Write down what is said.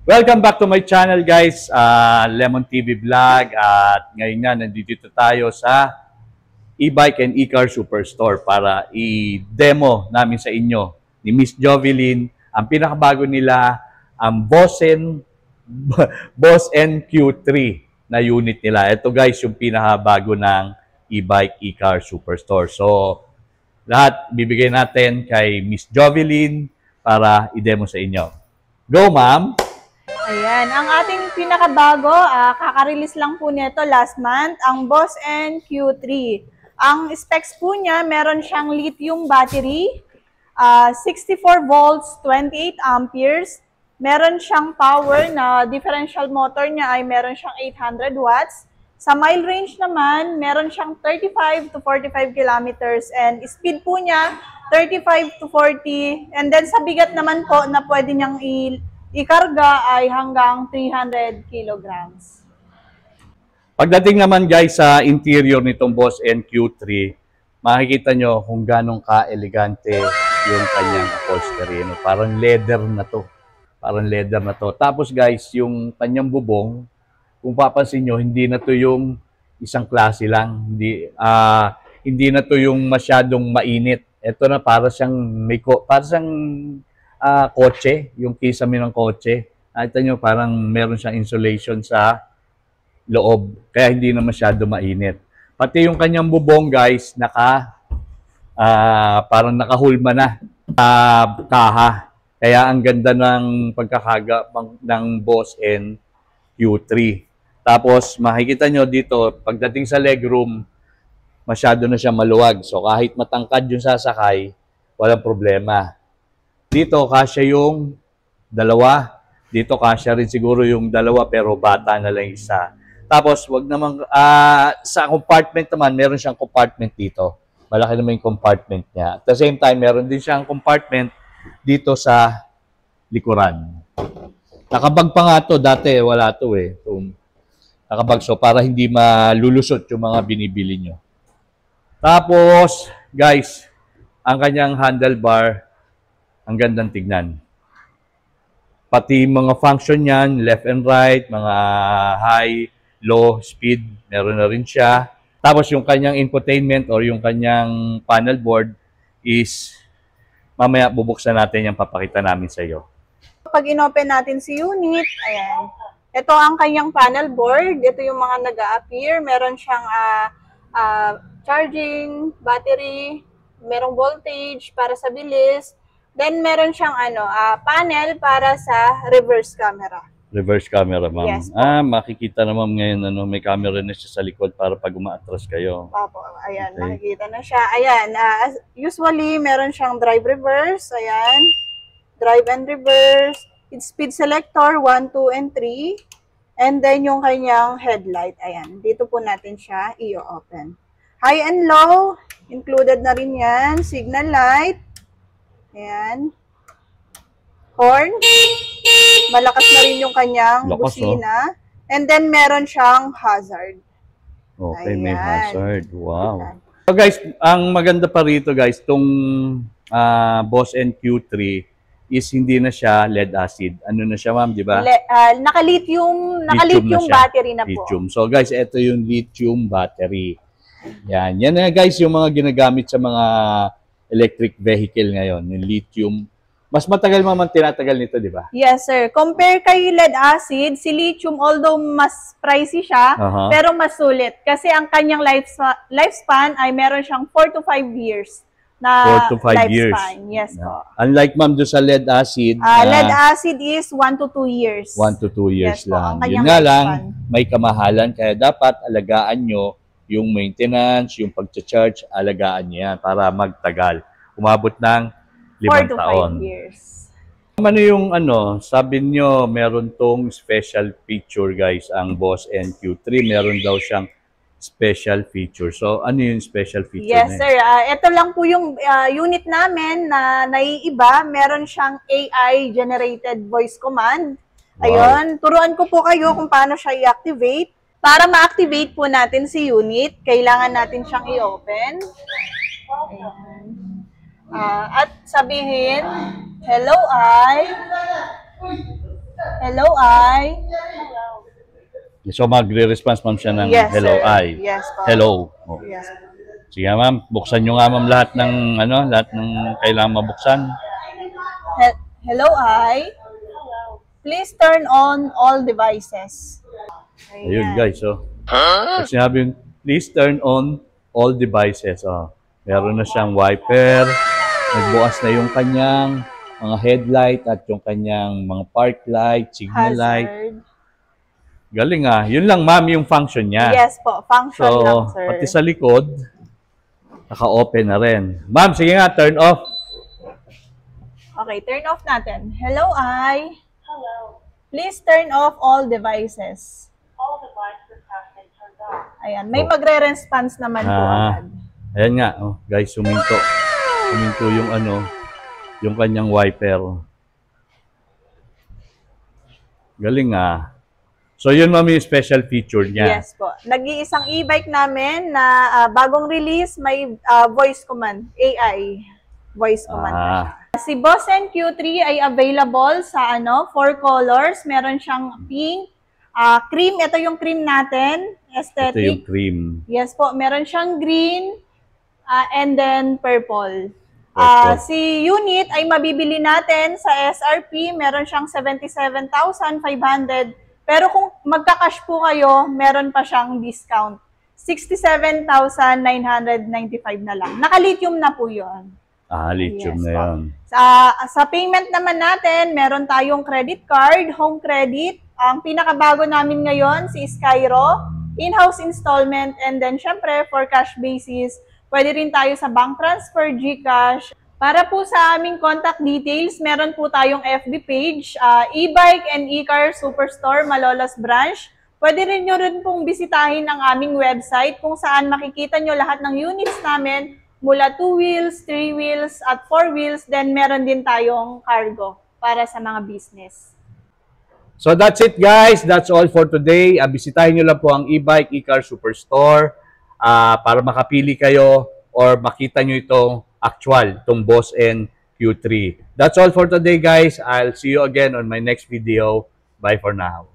Welcome back to my channel guys, Lemon TV Vlog at ngayon nga nandito tayo sa e-bike and e-car superstore para i-demo namin sa inyo ni Miss Jovelyn ang pinakabago nila, ang Boss Q3 na unit nila. Ito guys yung pinakabago ng e-bike e-car superstore. So lahat bibigay natin kay Miss Jovelyn para i-demo sa inyo. Go ma'am! Ayan, ang ating pinakabago, kaka-release lang po nito last month, ang Boss Q3. Ang specs po niya, meron siyang lithium battery, 64 volts, 28 amperes. Meron siyang power na differential motor niya ay meron siyang 800 watts. Sa mile range naman, meron siyang 35 to 45 kilometers and speed po niya 35 to 40. And then sa bigat naman po na pwede niyang ikarga ay hanggang 300 kilograms. Pagdating naman guys sa interior nitong Boss Q3, makikita nyo kung ganong ka-elegante yung kanyang upholstery. Parang leather na to. Parang leather na to. Tapos guys, yung kanyang bubong, kung papansin nyo, hindi na to yung isang klase lang. Hindi na to yung masyadong mainit. Ito na para siyang kotse, yung kisame ng kotse. Nakita nyo, parang meron siyang insulation sa loob, kaya hindi na masyado mainit. Pati yung kanyang bubong, guys, parang nakahulma na kaha. Kaya ang ganda ng pagkakaga ng Boss Q3. Tapos, makikita nyo dito, pagdating sa legroom, masyado na siya maluwag. So, kahit matangkad yung sasakay, walang problema. Dito, kasya yung dalawa. Dito, kasya rin siguro yung dalawa, pero bata na lang isa. Tapos, wag namang, sa compartment naman, meron siyang compartment dito. Malaki naman yung compartment niya. At the same time, meron din siyang compartment dito sa likuran. Nakabag pa nga to, dati wala to eh. Nakabag, so para hindi malulusot yung mga binibili nyo. Tapos, guys, ang kanyang handlebar, ang gandang tignan. Pati mga function niyan, left and right, mga high, low, speed, meron na rin siya. Tapos yung kanyang infotainment or yung kanyang panel board is mamaya bubuksan natin yung papakita namin sa iyo. Pag inopen natin si unit, ayan. Ito ang kanyang panel board. Ito yung mga nag-a-appear. Meron siyang charging, battery, merong voltage para sa bilis. Then, meron siyang panel para sa reverse camera. Reverse camera, ma'am. Yes, makikita naman ngayon, may camera na siya sa likod para pag umaatras kayo. Opo, ayan, okay. Makikita na siya. Ayan, usually, meron siyang drive reverse. Ayan, drive and reverse. Speed selector, 1, 2, and 3. And then, yung kanyang headlight. Ayan, dito po natin siya i-open. High and low, included na rin yan. Signal light. Ayan. Horn. Malakas na rin yung kanyang busina. And then, meron siyang hazard. Okay, ayan. May hazard. Wow. So guys, ang maganda pa rito guys, itong Boss Q3 is hindi na siya lead acid. Ano na siya ma'am, di ba? Naka-lithium battery na po. Lithium. So guys, ito yung lithium battery. Yan. Yan na guys yung mga ginagamit sa mga electric vehicle ngayon, yung lithium. Mas matagal naman tinatagal nito, di ba? Yes, sir. Compare kay lead acid, si lithium, although mas pricey siya, pero mas sulit. Kasi ang kanyang lifespan ay meron siyang 4 to 5 years na 4 to 5 years. Yes po. Unlike ma'am doon sa lead acid. Lead acid is 1 to 2 years. 1 to 2 years yes, lang. Yun nga lang, may kamahalan. Kaya dapat alagaan nyo yung maintenance, yung pag-charge, alagaan nyo yan para magtagal. Umabot ng 5 taon. 4 to 5 years. Ano yung sabi nyo, meron tong special feature guys, ang Boss Q3. Meron daw siyang special feature. So, ano yung special feature yes, sir. Ito lang po yung unit namin na naiiba. Meron siyang AI-generated voice command. Wow. Ayun. Turuan ko po kayo kung paano siya i-activate. Para ma-activate po natin si unit, kailangan natin siyang i-open. Ayan. At sabihin, hello, Hello, I. So magre-response ma'am siya ng Yes, hello, sir. I. Yes, po. Hello. Oh. Yes. Sige ma'am, buksan nyo nga ma'am lahat ng lahat ng kailangan mabuksan. Hello, I. Please turn on all devices. Ayun guys, so. Pag sinabi yung, please turn on all devices. Oh. Meron na siyang wiper, nagbukas na yung kanyang mga headlight at yung kanyang mga park light, signal light. Hazard. Galing ah. Yun lang ma'am yung function niya. Yes po, function So, lang, sir. pati sa likod, naka-open na rin. Ma'am, sige nga, turn off. Okay, turn off natin. Hello, I. Please turn off all devices. All devices have been turned off. Ayan, may Oh. magre-response naman po agad. Ayan nga, oh, guys, suminto. Suminto yung yung kanyang wiper. Galing ah. So, yun ma'am yung special feature niya. Yes po. Nag-iisang e-bike namin na bagong release, may voice command, AI voice command. Si Boss Q3 ay available sa 4 colors. Meron siyang pink, cream, ito yung cream natin, Ito yung aesthetic. cream. Yes po, meron siyang green, and then purple. Purple. Si unit ay mabibili natin sa SRP, meron siyang 77,500. Pero kung magka-cash po kayo, meron pa siyang discount. 67,995 na lang. Naka-lithium na po yun. Lithium Yes na po. yun. Sa payment naman natin, meron tayong credit card, home credit. Ang pinakabago namin ngayon, si Skyro, in-house installment, and then syempre, for cash basis, pwede rin tayo sa bank transfer, GCash. Para po sa aming contact details, meron po tayong FB page, e-bike and e-car superstore, Malolos branch. Pwede rin nyo rin pong bisitahin ang aming website kung saan makikita nyo lahat ng units namin mula 2 wheels, 3 wheels, at 4 wheels. Then meron din tayong cargo para sa mga business. So that's it guys. That's all for today. Bisitahin nyo lang po ang e-bike, e-car superstore para makapili kayo or makita nyo itong actual, itong Boss N Q3. That's all for today guys. I'll see you again on my next video. Bye for now.